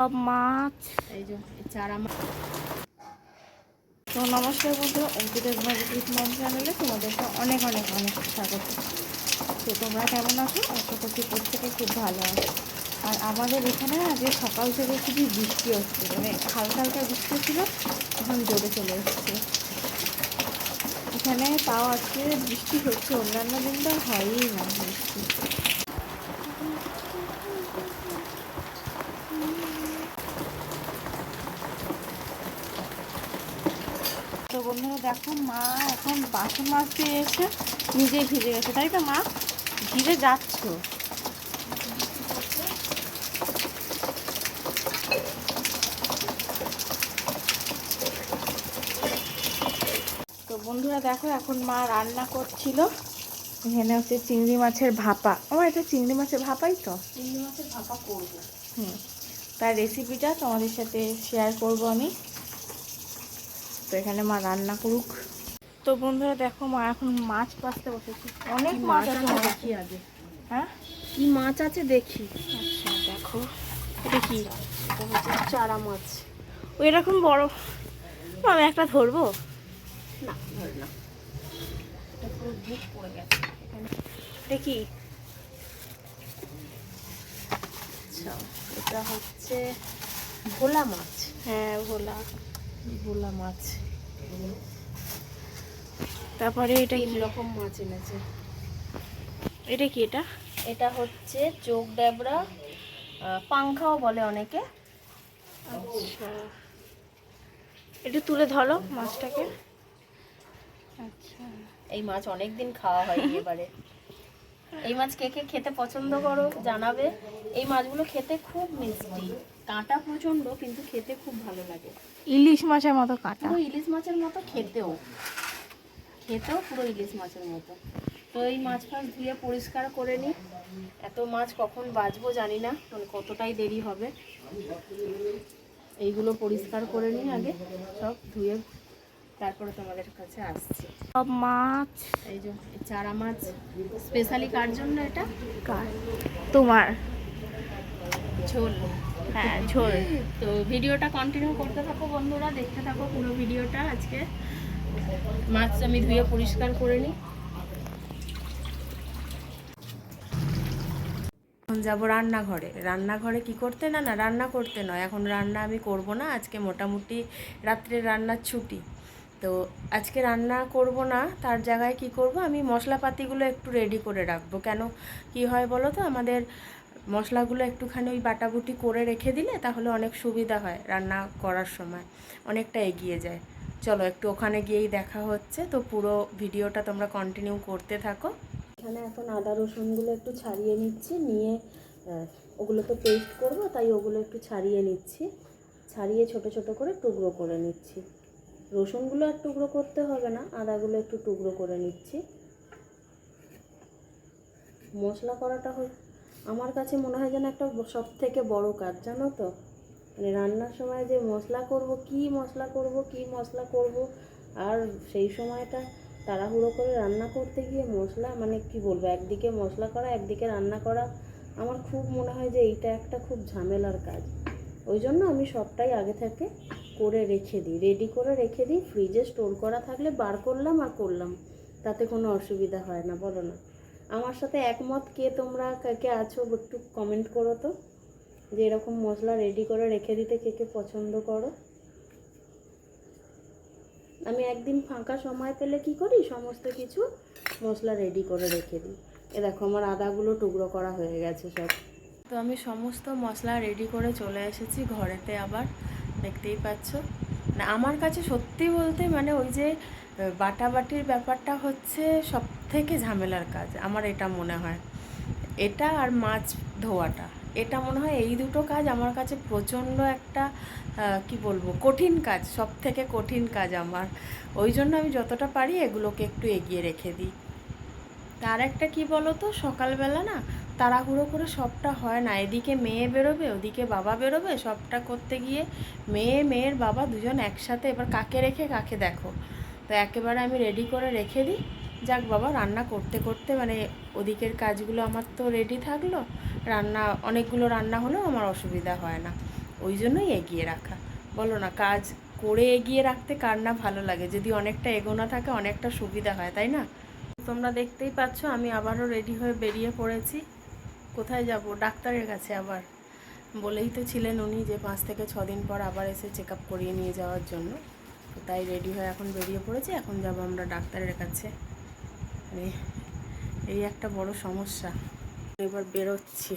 সব মাছ এই যে চারা মাছ। তো নমস্কার বন্ধুরা, অঙ্কিতাস ভারতীয় মম চ্যানেলে তোমাদেরকে অনেক অনেক অনেক স্বাগত। তো তোমরা কেমন আছো? আশা করছি প্রত্যেকে খুব ভালো আছে। আর আমাদের এখানে আজকে সকাল থেকে খুবই বৃষ্টি হচ্ছে, মানে হালকা হালকা বৃষ্টি ছিল, এখন জোরে চলে এসছে এখানে। তাও আজকে বৃষ্টি হচ্ছে, অন্যান্য দিন তো হয়ই না বৃষ্টি। তো বন্ধুরা দেখো, মা এখন বাসন মাজতে এসে নিজেই ভিজে গেছে, তাই তো মা? ভিজে যাচ্ছ? তো বন্ধুরা দেখো, এখন মা রান্না করছিল। এখানে হচ্ছে চিংড়ি মাছের ভাপা। এটা চিংড়ি মাছের ভাপাই তো? চিংড়ি মাছের ভাপা করবো। তার রেসিপিটা তোমাদের সাথে শেয়ার করব আমি। তো এখানে মা রান্না করুক। তো বন্ধুরা দেখো, মা এখন মাছ বাছতে বসেছি। অনেক মাছ আছে দেখি আগে। হ্যাঁ, কি মাছ আছে দেখি। আচ্ছা দেখো, এটা কি? এটা হচ্ছে চারা মাছ। ওই এরকম বড়? আমি একটা ধরবো না, ধর না, এটা পুরো বুক পড়ে গেছে এখানে। এটা কি? আচ্ছা, এটা হচ্ছে ভোলা মাছ। হ্যাঁ, ভোলা। ভোলা মাছ। তারপরে এটা তিন কি? রকম মাছ এনেছে। এটা কি? এটা এটা হচ্ছে চোখ ডেবরা, পাংখাও বলে অনেকে। আচ্ছা, একটু তুলে ধরো মাছটাকে। আচ্ছা, এই মাছ অনেক দিন খাওয়া হয়নি এবারে। এই মাছ কে কে খেতে পছন্দ করো জানাবে। এই মাছগুলো খেতে খুব মিষ্টি, কাঁটা প্রচন্ড, কিন্তু খেতে খুব ভালো লাগে। ইলিশ মাছের মতো কাটা। পুরো ইলিশ মাছের মতো খেতেও পুরো ইলিশ মাছের মতো। তো এই মাছ ফাছ ধুয়ে পরিষ্কার করে নিই। এত মাছ কখন বাছবো জানি না, মানে কতটাই দেরি হবে। এইগুলো পরিষ্কার করে নিই আগে, সব ধুয়ে, তারপরে তোমাদের কাছে আসছি। সব মাছ। এই যে চারা মাছ স্পেশালি কার জন্য? এটা কার? তোমার। ঝোল। হ্যাঁ, ঝোল। তো ভিডিওটা কন্টিনিউ করতে থাকো বন্ধুরা, দেখতে থাকো পুরো ভিডিওটা। আজকে মাছ আমি ধুয়ে পরিষ্কার করে নিই। এখন যাবো রান্নাঘরে। রান্নাঘরে কি করতে? না রান্না করতে নয়, এখন রান্না আমি করব না। আজকে মোটামুটি রাত্রের রান্নার ছুটি, তো আজকে রান্না করব না। তার জায়গায় কি করব, আমি মশলাপাতিগুলো একটু রেডি করে রাখবো। কেন কি হয় বলো তো, আমাদের মশলাগুলো একটুখানি ওই বাটাবুটি করে রেখে দিলে তাহলে অনেক সুবিধা হয়, রান্না করার সময় অনেকটা এগিয়ে যায়। চলো একটু ওখানে গিয়েই দেখা হচ্ছে। তো পুরো ভিডিওটা তোমরা কন্টিনিউ করতে থাকো। এখানে এখন আদা রসুনগুলো একটু ছাড়িয়ে নিচ্ছি, নিয়ে ওগুলো তো পেস্ট করবো, তাই ওগুলো একটু ছাড়িয়ে নিচ্ছি। ছাড়িয়ে ছোট ছোট করে টুকরো করে নিচ্ছি। রসুনগুলো আর টুকরো করতে হবে না, আদাগুলো একটু টুকরো করে নিচ্ছি। মশলা করাটা আমার কাছে মনে হয় যেন একটা সব থেকে বড় কাজ, জানো তো। মানে রান্নার সময় যে মশলা করব, কি মশলা করব, আর সেই সময়টা তাড়াহুড়ো করে রান্না করতে গিয়ে মশলা, মানে কি বলবো, একদিকে মশলা করা একদিকে রান্না করা, আমার খুব মনে হয় যে এইটা একটা খুব ঝামেলার কাজ। ওই জন্য আমি সবটাই আগে থেকে করে রেখে দিই, রেডি করে রেখে দিই। ফ্রিজে স্টোর করা থাকলে বার করলাম আর করলাম, তাতে কোনো অসুবিধা হয় না, বলো না? আমার সাথে একমত কে তোমরা, কে আছো একটু কমেন্ট করো তো, যে এরকম মশলা রেডি করে রেখে দিতে কে কে পছন্দ করো। আমি একদিন ফাঁকা সময় পেলে কি করি, সমস্ত কিছু মশলা রেডি করে রেখে দিই। এ দেখো, আমার আদাগুলো টুকরো করা হয়ে গেছে সব। তো আমি সমস্ত মশলা রেডি করে চলে এসেছি ঘরেতে। আবার দেখতেই পাচ্ছ, না আমার কাছে সত্যি বলতে মানে ওই যে বাটাবাটির ব্যাপারটা হচ্ছে সব থেকে ঝামেলার কাজ আমার, এটা মনে হয়। এটা আর মাছ ধোয়াটা, এটা মনে হয় এই দুটো কাজ আমার কাছে প্রচণ্ড একটা কি বলবো, কঠিন কাজ, সব থেকে কঠিন কাজ আমার। ওই জন্য আমি যতটা পারি এগুলোকে একটু এগিয়ে রেখে দিই। তার একটা কি বলো তো, সকালবেলা না তাড়াহুড়ো করে সবটা হয় না, এদিকে মেয়ে বেরোবে ওদিকে বাবা বেরোবে, সবটা করতে গিয়ে মেয়ের বাবা দুজন একসাথে, এবার কাকে রেখে কাকে দেখো। তো একেবারে আমি রেডি করে রেখে দিই। যাক বাবা, রান্না করতে করতে মানে ওদিকের কাজগুলো আমার তো রেডি থাকলো, রান্না অনেকগুলো রান্না হলেও আমার অসুবিধা হয় না। ওই জন্যই এগিয়ে রাখা। বলো না, কাজ করে এগিয়ে রাখতে কার না ভালো লাগে? যদি অনেকটা এগোনা থাকে অনেকটা সুবিধা হয়, তাই না? তোমরা দেখতেই পাচ্ছ আমি আবারও রেডি হয়ে বেরিয়ে পড়েছি। কোথায় যাব? ডাক্তারের কাছে আবার। বলেই তো ছিলেন উনি যে 5 থেকে 6 দিন পর আবার এসে চেক আপ করিয়ে নিয়ে যাওয়ার জন্য। তো তাই রেডি হয়ে এখন বেরিয়ে পড়েছি। এখন যাব আমরা ডাক্তারের কাছে। এই একটা বড় সমস্যা। এবার বেরোচ্ছি।